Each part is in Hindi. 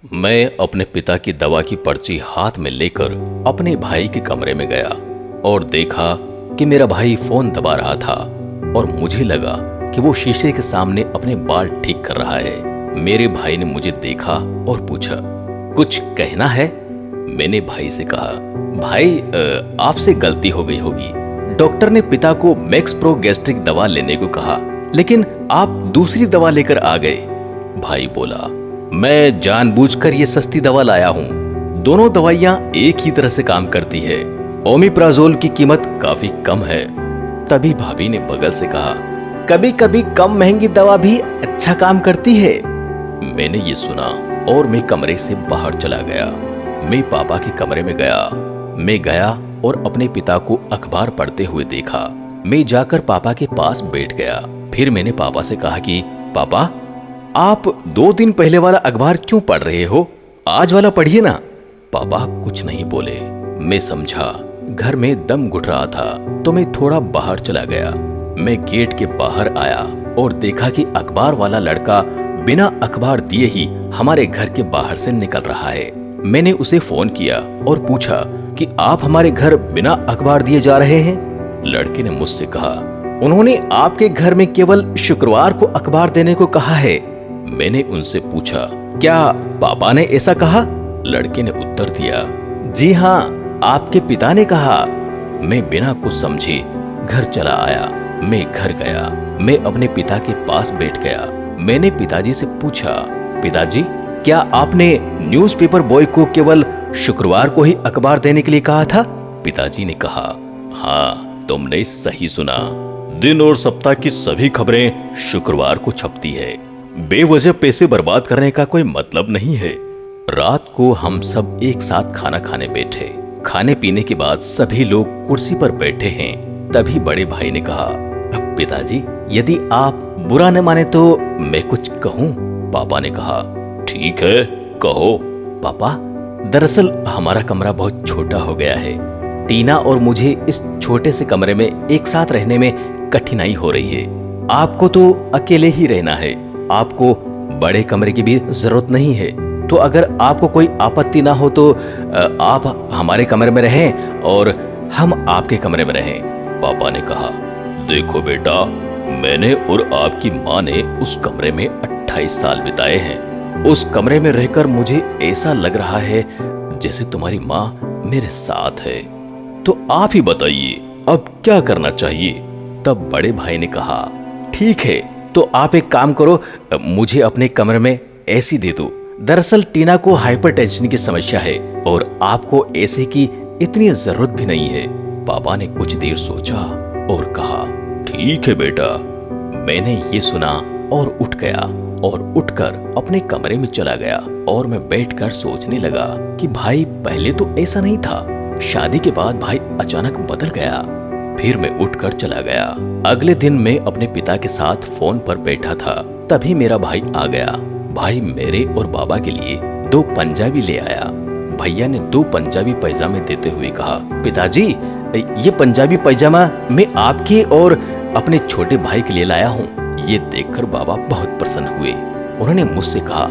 मैं अपने पिता की दवा की पर्ची हाथ में लेकर अपने भाई के कमरे में गया और देखा कि मेरा भाई फोन दबा रहा था और मुझे लगा कि वो शीशे के सामने अपने बाल ठीक कर रहा है। मेरे भाई ने मुझे देखा और पूछा, कुछ कहना है? मैंने भाई से कहा, भाई आपसे गलती हो गई होगी। डॉक्टर ने पिता को मैक्स प्रो गैस्ट्रिक दवा लेने को कहा, लेकिन आप दूसरी दवा लेकर आ गए। भाई बोला, मैं जानबूझकर ये सस्ती दवा लाया हूँ। दोनों दवाइयाँ एक ही तरह से काम करती है। ओमिप्राजोल की कीमत काफी कम है। तभी भाभी ने बगल से कहा, कभी कभी कम महंगी दवा भी अच्छा काम करती है। मैंने ये सुना और मैं कमरे से बाहर चला गया। मैं पापा के कमरे में गया। मैं गया और अपने पिता को अखबार पढ़ते हुए देखा। मैं जाकर पापा के पास बैठ गया। फिर मैंने पापा से कहा कि पापा, आप 2 दिन पहले वाला अखबार क्यों पढ़ रहे हो? आज वाला पढ़िए ना। पापा कुछ नहीं बोले। मैं समझा घर में दम घुट रहा था, तो मैं थोड़ा बाहर चला गया। मैं गेट के बाहर आया और देखा कि अखबार वाला लड़का बिना अखबार दिए ही हमारे घर के बाहर से निकल रहा है। मैंने उसे फोन किया और पूछा कि आप हमारे घर बिना अखबार दिए जा रहे हैं? लड़के ने मुझसे कहा, उन्होंने आपके घर में केवल शुक्रवार को अखबार देने को कहा है। मैंने उनसे पूछा, क्या पापा ने ऐसा कहा? लड़के ने उत्तर दिया, जी हाँ, आपके पिता ने कहा। मैं बिना कुछ समझे घर चला आया। मैं घर गया। मैं अपने पिता के पास बैठ गया। मैंने पिताजी से पूछा, पिताजी, क्या आपने न्यूज़पेपर बॉय को केवल शुक्रवार को ही अखबार देने के लिए कहा था? पिताजी ने कहा, हाँ, तुमने सही सुना। दिन और सप्ताह की सभी खबरें शुक्रवार को छपती है। बेवजह पैसे बर्बाद करने का कोई मतलब नहीं है। रात को हम सब एक साथ खाना खाने बैठे। खाने पीने के बाद सभी लोग कुर्सी पर बैठे हैं। तभी बड़े भाई ने कहा, पिताजी, यदि आप बुरा न माने तो मैं कुछ कहूँ? पापा ने कहा, ठीक है, कहो। पापा, दरअसल हमारा कमरा बहुत छोटा हो गया है। टीना और मुझे इस छोटे से कमरे में एक साथ रहने में कठिनाई हो रही है। आपको तो अकेले ही रहना है। आपको बड़े कमरे की भी जरूरत नहीं है। तो अगर आपको कोई आपत्ति ना हो तो आप हमारे कमरे में रहें और हम आपके कमरे में रहें। पापा ने कहा, देखो बेटा, मैंने और आपकी माँ ने उस कमरे में 28 साल बिताए हैं। उस कमरे में रहकर मुझे ऐसा लग रहा है जैसे तुम्हारी माँ मेरे साथ है। तो आप ही बताइए, अब क्या करना चाहिए? तब बड़े भाई ने कहा, ठीक है, तो आप एक काम करो, मुझे अपने कमरे में एसी दे दो। दरअसल टीना को हाइपरटेंशन की समस्या है और आपको एसी की इतनी जरूरत भी नहीं है। पापा ने कुछ देर सोचा और कहा, ठीक है बेटा। मैंने ये सुना और उठ गया और उठकर अपने कमरे में चला गया और मैं बैठकर सोचने लगा कि भाई पहले तो ऐसा नहीं था। शादी के बाद भाई अचानक बदल गया। फिर मैं उठकर चला गया। अगले दिन मैं अपने पिता के साथ फोन पर बैठा था। तभी मेरा भाई आ गया। भाई मेरे और बाबा के लिए 2 पंजाबी ले आया। भैया ने 2 पंजाबी पैजामे देते हुए कहा, पिताजी, ये पंजाबी पैजामा मैं आपके और अपने छोटे भाई के लिए लाया हूँ। ये देखकर बाबा बहुत प्रसन्न हुए। उन्होंने मुझसे कहा,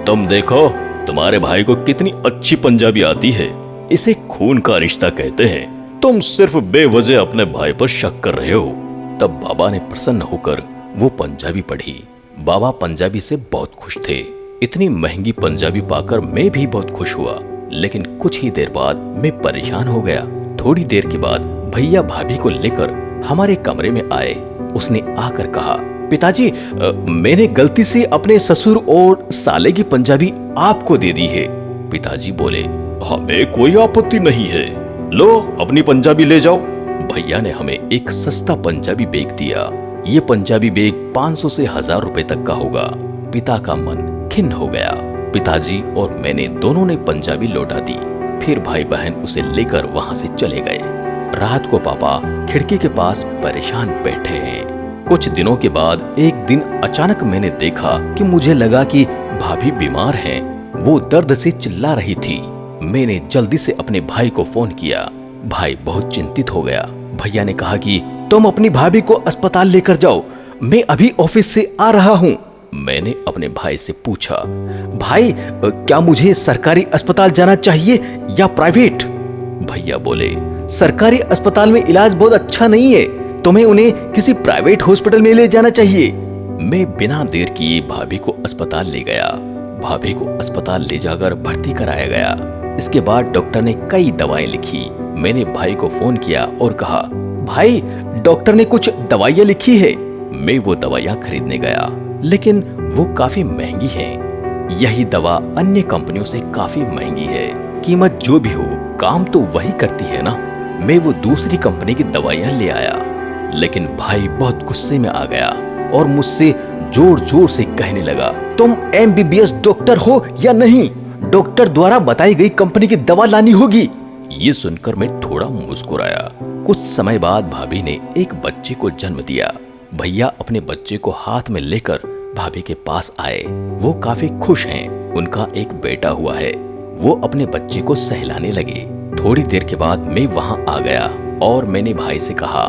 तुम देखो, तुम्हारे भाई को कितनी अच्छी पंजाबी आती है। इसे खून का रिश्ता कहते हैं। तुम सिर्फ बेवजह अपने भाई पर शक कर रहे हो। तब बाबा ने प्रसन्न होकर वो पंजाबी पढ़ी। बाबा पंजाबी से बहुत खुश थे। इतनी महंगी पंजाबी पाकर मैं भी बहुत खुश हुआ। लेकिन कुछ ही देर बाद मैं परेशान हो गया। थोड़ी देर के बाद भैया भाभी को लेकर हमारे कमरे में आए। उसने आकर कहा, पिताजी, मैंने गलती से अपने ससुर और साले की पंजाबी आपको दे दी है। पिताजी बोले, हमें कोई आपत्ति नहीं है, लो अपनी पंजाबी ले जाओ। भैया ने हमें एक सस्ता पंजाबी बैग दिया। ये पंजाबी बैग 500 से 1000 रुपए तक का होगा। पिता का मन खिन्न हो गया। पिताजी और मैंने दोनों ने पंजाबी लौटा दी। फिर भाई बहन उसे लेकर वहां से चले गए। रात को पापा खिड़की के पास परेशान बैठे हैं। कुछ दिनों के बाद एक दिन अचानक मैंने देखा कि मुझे लगा कि भाभी बीमार हैं। वो दर्द से चिल्ला रही थी। मैंने जल्दी से अपने भाई को फोन किया। भाई बहुत चिंतित हो गया। भैया ने कहा कि तुम अपनी भाभी को अस्पताल लेकर जाओ, मैं अभी ऑफिस से आ रहा हूँ। मैंने अपने भाई से पूछा, भाई क्या मुझे सरकारी अस्पताल जाना चाहिए या प्राइवेट? भैया बोले, सरकारी अस्पताल में इलाज बहुत अच्छा नहीं है, तुम्हें उन्हें किसी प्राइवेट हॉस्पिटल में ले जाना चाहिए। मैं बिना देर किए भाभी को अस्पताल ले गया। भाभी को अस्पताल ले जाकर भर्ती कराया गया। इसके बाद डॉक्टर ने कई दवाएं लिखी। मैंने भाई को फोन किया और कहा, भाई डॉक्टर ने कुछ दवाइयां लिखी है। मैं वो दवाइयां खरीदने गया, लेकिन वो काफी महंगी हैं। यही दवा अन्य कंपनियों से काफी महंगी है। कीमत जो भी हो, काम तो वही करती है ना। मैं वो दूसरी कंपनी की दवाइयां ले आया, लेकिन भाई बहुत गुस्से में आ गया और मुझसे जोर जोर से कहने लगा, तुम MBBS डॉक्टर हो या नहीं? डॉक्टर द्वारा बताई गई कंपनी की दवा लानी होगी। ये सुनकर मैं थोड़ा मुस्कुराया। कुछ समय बाद भाभी ने एक बच्चे को जन्म दिया। भैया अपने बच्चे को हाथ में लेकर भाभी के पास आए। वो काफी खुश हैं। उनका एक बेटा हुआ है। वो अपने बच्चे को सहलाने लगे। थोड़ी देर के बाद मैं वहां आ गया और मैंने भाई से कहा,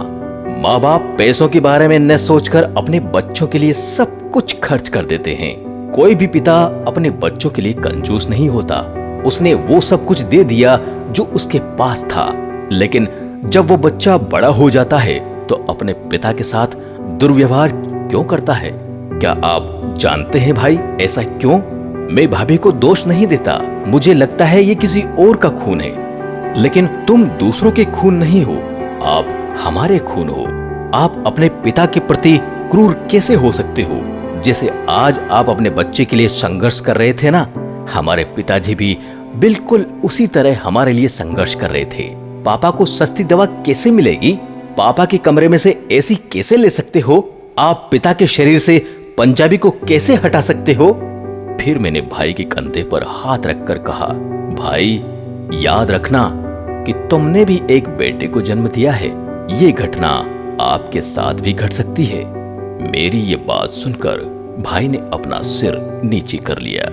माँ बाप पैसों के बारे में न सोचकर अपने बच्चों के लिए सब कुछ खर्च कर देते हैं। कोई भी पिता अपने बच्चों के लिए कंजूस नहीं होता। उसने वो सब कुछ दे दिया जो उसके पास था, लेकिन जब वो बच्चा बड़ा हो जाता है तो अपने पिता के साथ दुर्व्यवहार क्यों करता है? क्या आप जानते हैं भाई ऐसा क्यों? मैं भाभी को दोष नहीं देता। मुझे लगता है ये किसी और का खून है, लेकिन तुम दूसरों के खून नहीं हो, आप हमारे खून हो। आप अपने पिता के प्रति क्रूर कैसे हो सकते हो? जैसे आज आप अपने बच्चे के लिए संघर्ष कर रहे थे ना, हमारे पिताजी भी बिल्कुल उसी तरह हमारे लिए संघर्ष कर रहे थे। पापा को सस्ती दवा कैसे मिलेगी? पापा के कमरे में से एसी कैसे ले सकते हो? आप पिता के शरीर से पंजाबी को कैसे हटा सकते हो? फिर मैंने भाई के कंधे पर हाथ रखकर कहा, भाई याद रखना कि तुमने भी एक बेटे को जन्म दिया है। ये घटना आपके साथ भी घट सकती है। मेरी ये बात सुनकर भाई ने अपना सिर नीचे कर लिया।